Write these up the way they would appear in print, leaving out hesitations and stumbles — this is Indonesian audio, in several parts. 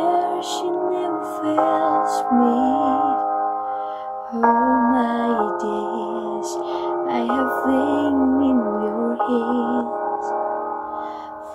care, she never fails me. All my days I have been in your hands.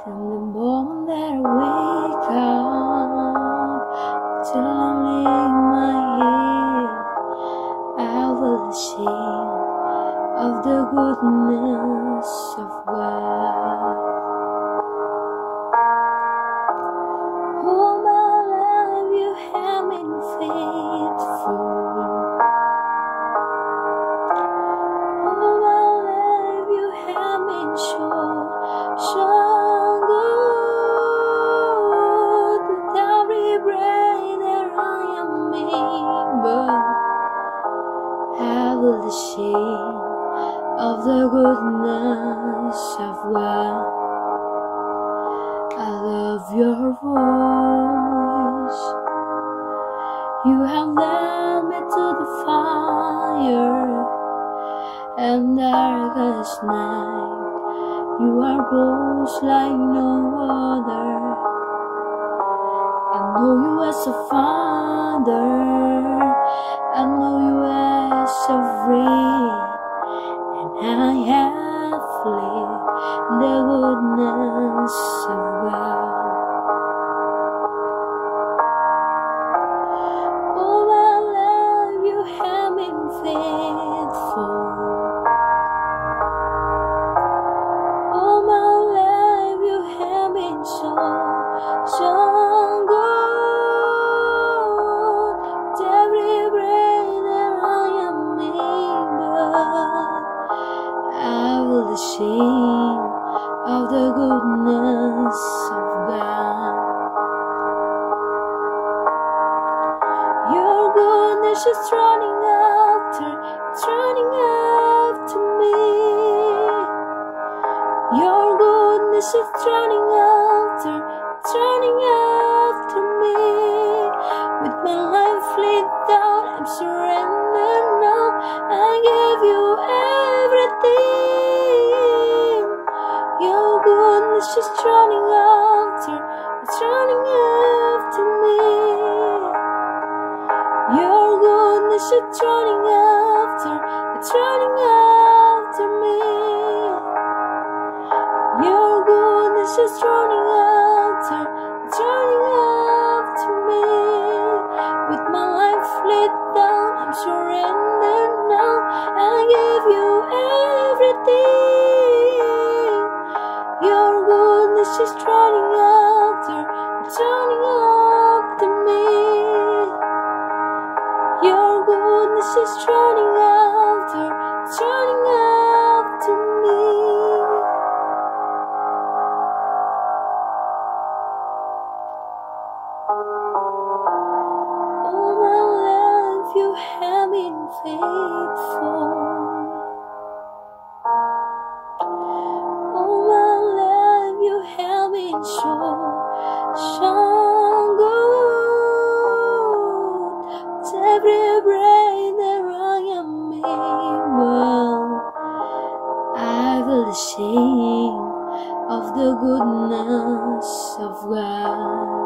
From the moment that I wake up till I lay my head, I will sing of the goodness of God. All my life you have been faithful. All my life you have been so good. With every breath that I am able, I will sing of the goodness of God. I love your voice. You have led me to the fire and darkest night. You are close like no other. I know you as a father. I know you as a friend. I have lived the goodness of God. All my life you have been faithful. All my life you have been so good. With every breath that I am able, I will sing of the goodness of God. Your goodness is running after me. Your goodness is running after me. With my life laid down, I'm surrendered now. I give you everything. Your goodness is running after me. Your goodness is running after me. Your goodness is running after me. With my life laid down, I'm surrendered now. I give you everything. Your goodness is running after me. Your goodness is running after me. All my life you have been faithful. All my life you have been so good. With every breath that I am able, I will sing of the goodness of God.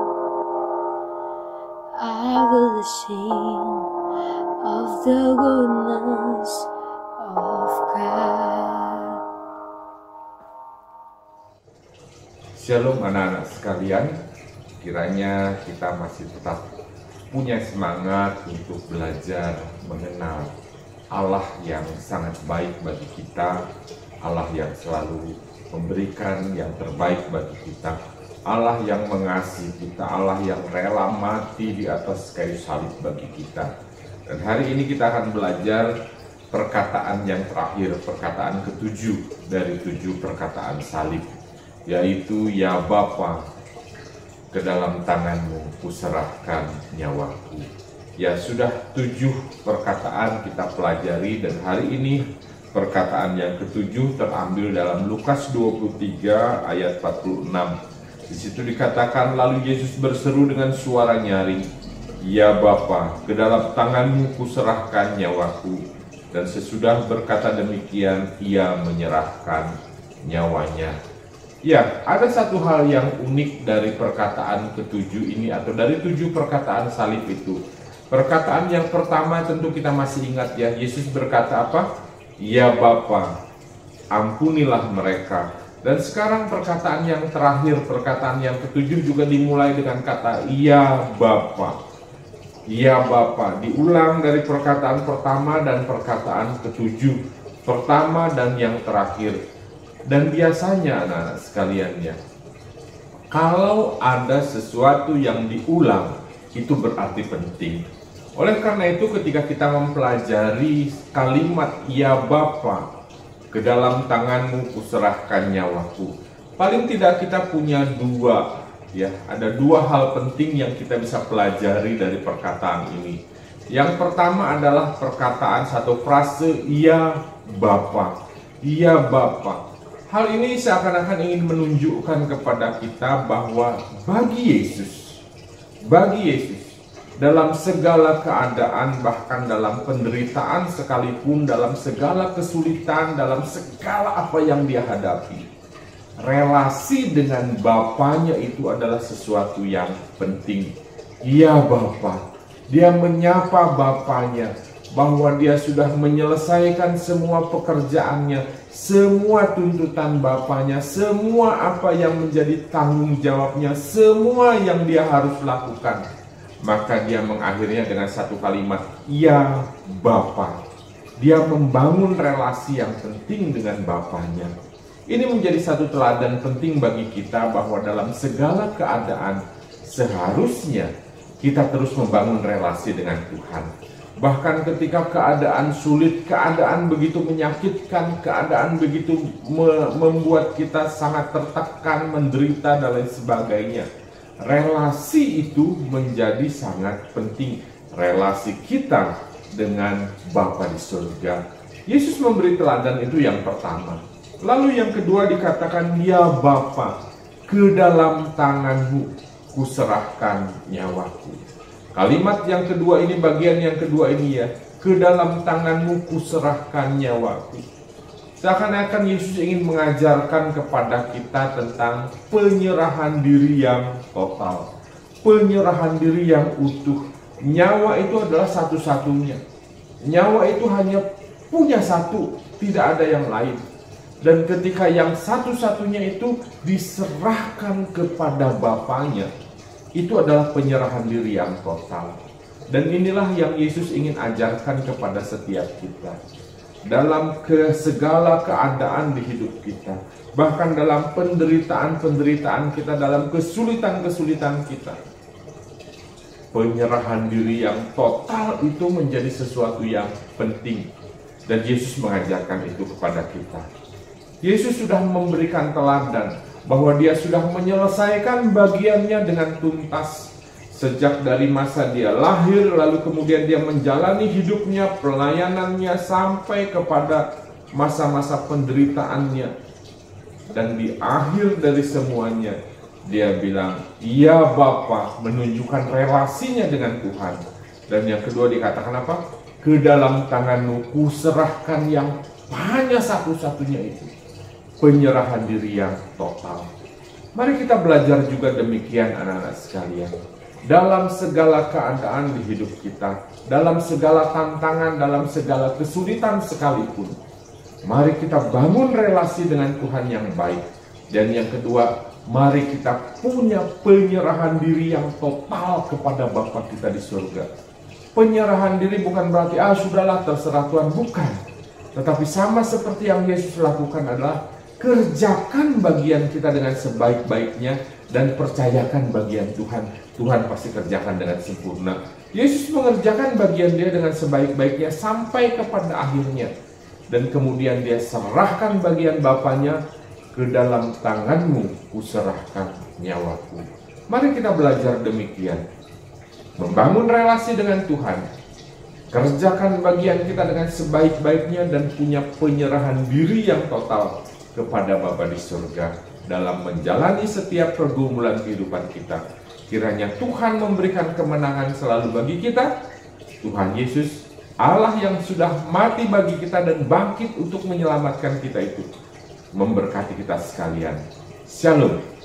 I will sing of the goodness of God. Shalom anak-anak sekalian, kiranya kita masih tetap punya semangat untuk belajar mengenal Allah yang sangat baik bagi kita, Allah yang selalu memberikan yang terbaik bagi kita, Allah yang mengasihi kita, Allah yang rela mati di atas kayu salib bagi kita. Dan hari ini kita akan belajar perkataan yang terakhir, perkataan ketujuh dari 7 perkataan salib, yaitu ya Bapa, ke dalam tanganmu kuserahkan nyawaku. Ya, sudah 7 perkataan kita pelajari, dan hari ini perkataan yang ketujuh terambil dalam Lukas 23 ayat 46. Di situ dikatakan, lalu Yesus berseru dengan suara nyaring, ya Bapa, ke dalam tanganmu kuserahkan nyawaku. Dan sesudah berkata demikian, ia menyerahkan nyawanya. Ya, ada satu hal yang unik dari perkataan ketujuh ini, atau dari 7 perkataan salib itu. Perkataan yang pertama tentu kita masih ingat ya, Yesus berkata apa? Ya Bapa, ampunilah mereka. Dan sekarang perkataan yang terakhir, perkataan yang ketujuh juga dimulai dengan kata Ya Bapa. Ya Bapa, diulang dari perkataan pertama dan perkataan ketujuh. Pertama dan yang terakhir. Dan biasanya anak-anak sekalian ya, kalau ada sesuatu yang diulang, itu berarti penting. Oleh karena itu ketika kita mempelajari kalimat Ya Bapa, ke dalam tanganmu kuserahkan nyawaku, paling tidak kita punya dua ya, ada 2 hal penting yang kita bisa pelajari dari perkataan ini. Yang pertama adalah perkataan satu frase Ya Bapa. Ya Bapa. Hal ini seakan-akan ingin menunjukkan kepada kita bahwa bagi Yesus, dalam segala keadaan, bahkan dalam penderitaan sekalipun, dalam segala kesulitan, dalam segala apa yang dia hadapi, relasi dengan Bapanya itu adalah sesuatu yang penting. Ya Bapa, dia menyapa Bapanya, bahwa dia sudah menyelesaikan semua pekerjaannya, semua tuntutan Bapanya, semua apa yang menjadi tanggung jawabnya, semua yang dia harus lakukan. Maka dia mengakhirinya dengan satu kalimat, Ya Bapa. Dia membangun relasi yang penting dengan Bapanya. Ini menjadi satu teladan penting bagi kita bahwa dalam segala keadaan seharusnya kita terus membangun relasi dengan Tuhan. Bahkan ketika keadaan sulit, keadaan begitu menyakitkan, keadaan begitu membuat kita sangat tertekan, menderita dan lain sebagainya, relasi itu menjadi sangat penting. Relasi kita dengan Bapa di surga. Yesus memberi teladan itu yang pertama. Lalu yang kedua dikatakan, Ya Bapa, ke dalam tanganmu kuserahkan nyawaku. Kalimat yang kedua ini, bagian yang kedua ini ya, ke dalam tanganmu kuserahkan nyawaku. Seakan-akan Yesus ingin mengajarkan kepada kita tentang penyerahan diri yang total, penyerahan diri yang utuh. Nyawa itu adalah satu-satunya. Nyawa itu hanya punya satu, tidak ada yang lain. Dan ketika yang satu-satunya itu diserahkan kepada Bapanya, itu adalah penyerahan diri yang total. Dan inilah yang Yesus ingin ajarkan kepada setiap kita. Dalam segala keadaan di hidup kita. Bahkan dalam penderitaan-penderitaan kita, dalam kesulitan-kesulitan kita. Penyerahan diri yang total itu menjadi sesuatu yang penting. Dan Yesus mengajarkan itu kepada kita. Yesus sudah memberikan teladan bahwa dia sudah menyelesaikan bagiannya dengan tuntas. Sejak dari masa dia lahir, lalu kemudian dia menjalani hidupnya, pelayanannya, sampai kepada masa-masa penderitaannya. Dan di akhir dari semuanya, dia bilang, Ya Bapa, menunjukkan relasinya dengan Tuhan. Dan yang kedua dikatakan apa? Ke dalam tanganmu kuserahkan yang hanya satu-satunya itu. Penyerahan diri yang total. Mari kita belajar juga demikian anak-anak sekalian. Dalam segala keadaan di hidup kita, dalam segala tantangan, dalam segala kesulitan sekalipun, mari kita bangun relasi dengan Tuhan yang baik. Dan yang kedua, mari kita punya penyerahan diri yang total kepada Bapa kita di surga. Penyerahan diri bukan berarti, sudahlah terserah Tuhan, bukan. Tetapi sama seperti yang Yesus lakukan adalah, kerjakan bagian kita dengan sebaik-baiknya dan percayakan bagian Tuhan. Tuhan pasti kerjakan dengan sempurna. Yesus mengerjakan bagian dia dengan sebaik-baiknya sampai kepada akhirnya. Dan kemudian dia serahkan bagian Bapanya, ke dalam tanganmu kuserahkan nyawaku. Mari kita belajar demikian. Membangun relasi dengan Tuhan. Kerjakan bagian kita dengan sebaik-baiknya dan punya penyerahan diri yang total kepada Bapa di surga dalam menjalani setiap pergumulan kehidupan kita. Kiranya Tuhan memberikan kemenangan selalu bagi kita. Tuhan Yesus, Allah yang sudah mati bagi kita dan bangkit untuk menyelamatkan kita itu, memberkati kita sekalian. Shalom.